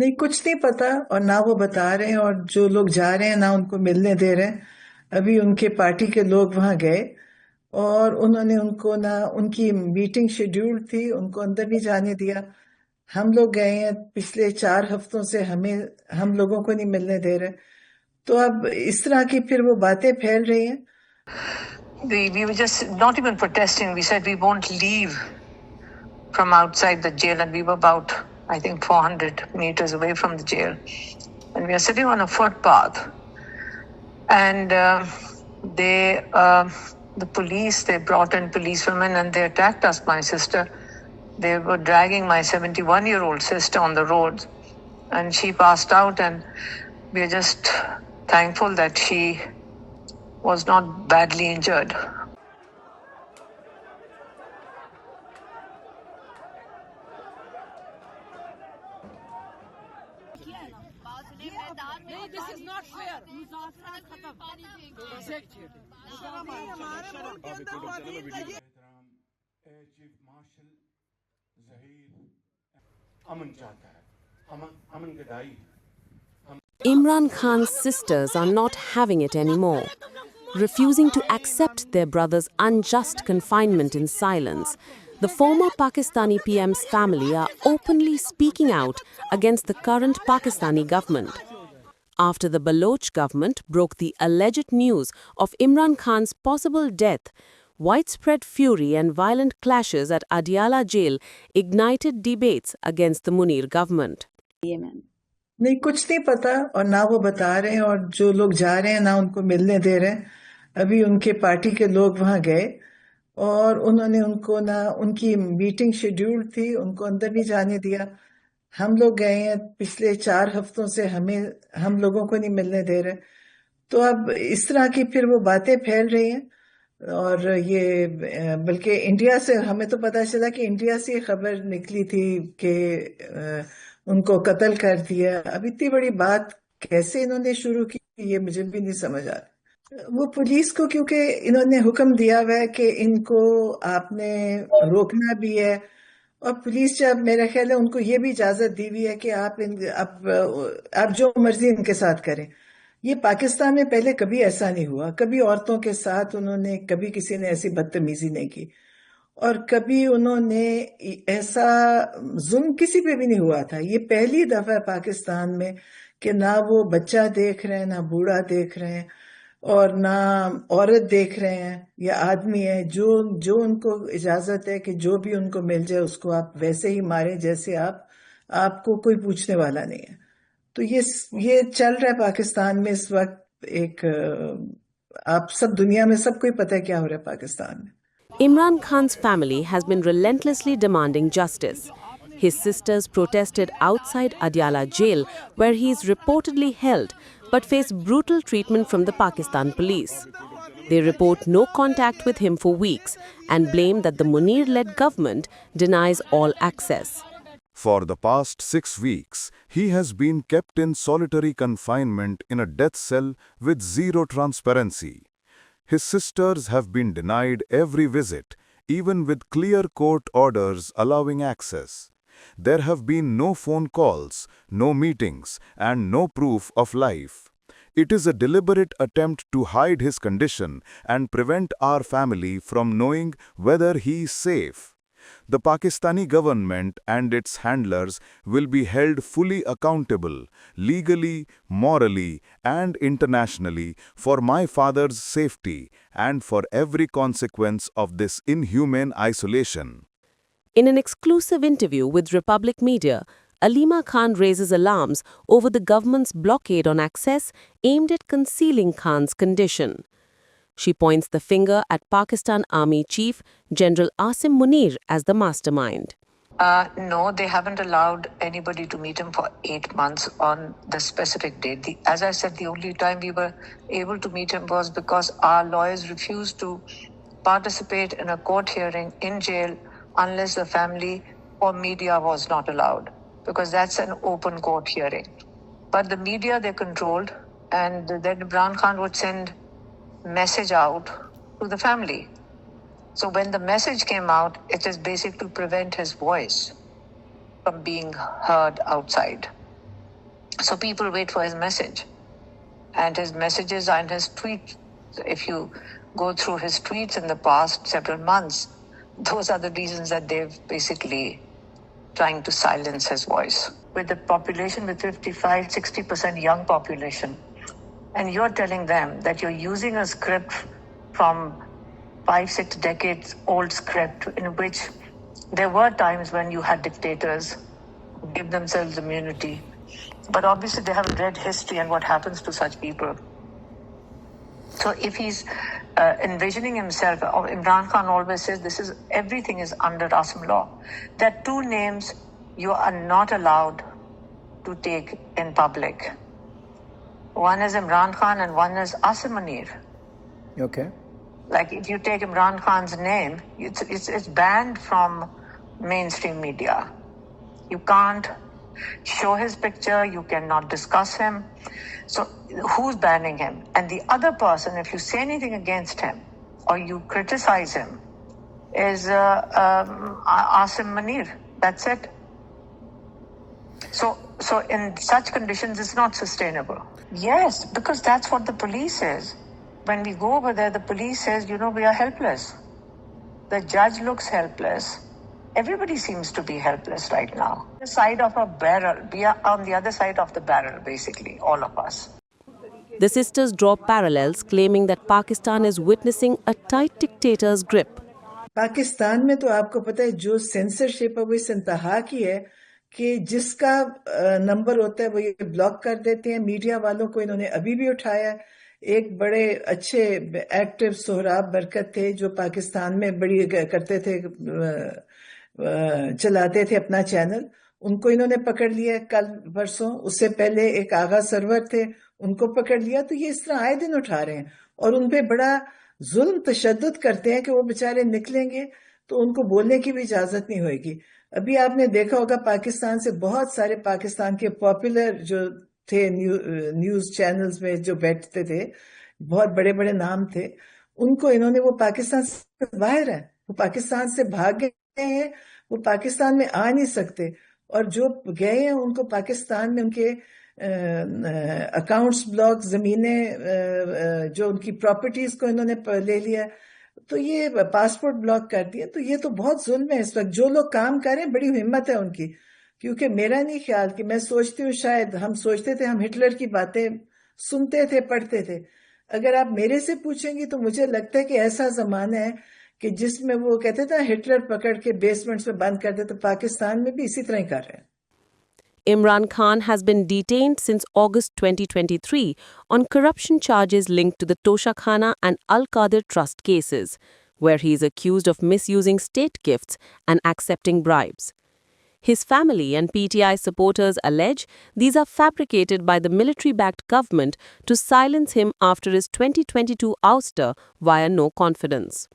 نہیں کچھ نہیں پتا اور نہ وہ بتا رہے ہیں، اور جو لوگ جا رہے ہیں نہ ان کو ملنے دے رہے ہیں۔ ابھی ان کے پارٹی کے لوگ وہاں گئے اور انہوں نے ان کو نہ، ان کی میٹنگ شیڈیول تھی، ان کو اندر نہیں جانے دیا۔ ہم لوگ گئے ہیں پچھلے 4 ہفتوں سے، ہم لوگوں کو نہیں ملنے دے رہے۔ تو اب اس طرح کی پھر وہ باتیں پھیل رہی ہیں۔ We were just not even protesting. We said we won't leave from outside the jail, and we were about, I think, 400 meters away from the jail. And we are sitting on a footpath. And the police, they brought in policewomen and they attacked us, my sister. They were dragging my 71-year-old sister on the road, and she passed out, and we are just thankful that she was not badly injured. This is not fair. Chief marshal Zaheer امن چاہتا ہے، امن گدائی۔ Imran Khan's sisters are not having it anymore. Refusing to accept their brother's unjust confinement in silence, the former Pakistani PM's family are openly speaking out against the current Pakistani government. After the Baloch government broke the alleged news of Imran Khan's possible death, widespread fury and violent clashes at Adiala jail ignited debates against the Munir government. نہیں کچھ نہیں پتا اور نہ وہ بتا رہے ہیں، اور جو لوگ جا رہے ہیں نہ ان کو ملنے دے رہے ہیں۔ ابھی ان کے پارٹی کے لوگ وہاں گئے اور انہوں نے ان کو نہ، ان کی میٹنگ شیڈیول تھی، ان کو اندر نہیں جانے دیا۔ ہم لوگ گئے ہیں پچھلے 4 ہفتوں سے، ہم لوگوں کو نہیں ملنے دے رہے۔ تو اب اس طرح کی پھر وہ باتیں پھیل رہی ہیں، اور یہ بلکہ انڈیا سے ہمیں تو پتہ چلا کہ انڈیا سے یہ خبر نکلی تھی کہ ان کو قتل کر دیا۔ اب اتنی بڑی بات کیسے انہوں نے شروع کی، یہ مجھے بھی نہیں سمجھ آ رہا۔ وہ پولیس کو کیونکہ انہوں نے حکم دیا ہوا ہے کہ ان کو آپ نے روکنا بھی ہے، اور پولیس جب، میرا خیال ہے ان کو یہ بھی اجازت دی ہوئی ہے کہ آپ جو مرضی ان کے ساتھ کریں۔ یہ پاکستان میں پہلے کبھی ایسا نہیں ہوا، کبھی عورتوں کے ساتھ کبھی کسی نے ایسی بدتمیزی نہیں کی، اور کبھی انہوں نے ایسا ظلم کسی پہ بھی نہیں ہوا تھا۔ یہ پہلی دفعہ ہے پاکستان میں کہ نہ وہ بچہ دیکھ رہے ہیں، نہ بوڑھا دیکھ رہے ہیں، اور نہ عورت دیکھ رہے ہیں یا آدمی ہے، جو ان کو اجازت ہے کہ جو بھی ان کو مل جائے اس کو آپ ویسے ہی ماریں جیسے آپ کو کوئی پوچھنے والا نہیں ہے۔ تو یہ چل رہا ہے پاکستان میں اس وقت۔ آپ سب دنیا میں سب کو ہی پتہ ہے کیا ہو رہا ہے پاکستان میں۔ Imran Khan's family has been relentlessly demanding justice. His sisters protested outside Adiala jail, where he is reportedly held, but face brutal treatment from the Pakistan police. They report no contact with him for weeks and blame that the Munir-led government denies all access. For the past 6 weeks, he has been kept in solitary confinement in a death cell with zero transparency. His sisters have been denied every visit, even with clear court orders allowing access. There have been no phone calls, no meetings, and no proof of life. It is a deliberate attempt to hide his condition and prevent our family from knowing whether he is safe. The Pakistani government and its handlers will be held fully accountable, legally, morally, and internationally, for my father's safety and for every consequence of this inhumane isolation. In an exclusive interview with Republic Media, Alima Khan raises alarms over the government's blockade on access aimed at concealing Khan's condition. She points the finger at Pakistan Army Chief General Asim Munir as the mastermind. No, they haven't allowed anybody to meet him for 8 months on the specific date. As I said, the only time we were able to meet him was because our lawyers refused to participate in a court hearing in jail unless the family or media was not allowed, because that's an open court hearing. But the media, they controlled, and then Imran Khan would send message out to the family. So when the message came out, it is basic to prevent his voice from being heard outside. So people wait for his message. And his messages and his tweets, if you go through his tweets in the past several months, those are the reasons that they've basically trying to silence his voice. With the population with 55-60% young population, and you're telling them that you're using a script from 5-6 decades old script in which there were times when you had dictators who give themselves immunity. But obviously they haven't read history and what happens to such people. So if he's envisioning himself, Imran Khan always says everything is under Asim law. There are two names you are not allowed to take in public. One is Imran Khan and one is Asim Munir. Okay. Like if you take Imran Khan's name, it's banned from mainstream media. You can't show his picture, you cannot discuss him. So who's banning him? And the other person, if you say anything against him or you criticize him, is Asim Munir. That's it. So in such conditions, it's not sustainable. Yes, because that's what the police is. When we go over there, the police says, we are helpless. The judge looks helpless. Everybody seems to be helpless right now. The side of a barrel. We are on the other side of the barrel, basically, all of us. The sisters draw parallels, claiming that Pakistan is witnessing a tight dictator's grip. Pakistan में तो आपको पता है जो censorship है वो इस इंतहा की है कि जिसका नंबर होता है वो ये ब्लॉक कर देते हैं. मीडिया वालों को इन्होंने अभी भी उठाया. एक बड़े अच्छे एक्टिव सोहराब बरकत थे जो पाकिस्तान में बड़ी करते थे, चलाते थे अपना चैनल. उनको इन्होंने पकड़ लिया कल परसों. उससे पहले एक आगा सरवर थे, उनको पकड़ लिया. तो ये इस तरह आए दिन उठा रहे हैं और उन पे बड़ा जुल्म तशद्दुद करते हैं कि वो बेचारे निकलेंगे तो उनको बोलने की भी इजाजत नहीं होगी. अभी आपने देखा होगा पाकिस्तान से बहुत सारे पाकिस्तान के पॉपुलर जो थे न्यूज चैनल्स में जो बैठते थे, बहुत बड़े बड़े नाम थे, उनको इन्होंने वो पाकिस्तान से बाहर है, वो पाकिस्तान से भाग गए हैं, वो पाकिस्तान में आ नहीं सकते. और जो गए हैं उनको पाकिस्तान में उनके अकाउंट्स ब्लॉक, जमीनें, जो उनकी प्रॉपर्टीज को इन्होंने ले लिया, तो ये पासपोर्ट ब्लॉक कर दिया. तो ये तो बहुत जुल्म है इस वक्त. जो लोग काम कर रहे हैं बड़ी हिम्मत है उनकी, क्योंकि मेरा नहीं ख्याल कि मैं सोचती हूँ, शायद हम सोचते थे हम हिटलर की बातें सुनते थे, पढ़ते थे. अगर आप मेरे से पूछेंगी तो मुझे लगता है कि ऐसा जमाना है कि जिसमें वो कहते थे हिटलर पकड़ के बेसमेंट्स में बंद कर दे, तो पाकिस्तान में भी इसी तरह ही कर रहे हैं. Imran Khan has been detained since August 2023 on corruption charges linked to the Toshakhana and Al-Qadir Trust cases, where he is accused of misusing state gifts and accepting bribes. His family and PTI supporters allege these are fabricated by the military-backed government to silence him after his 2022 ouster via no confidence.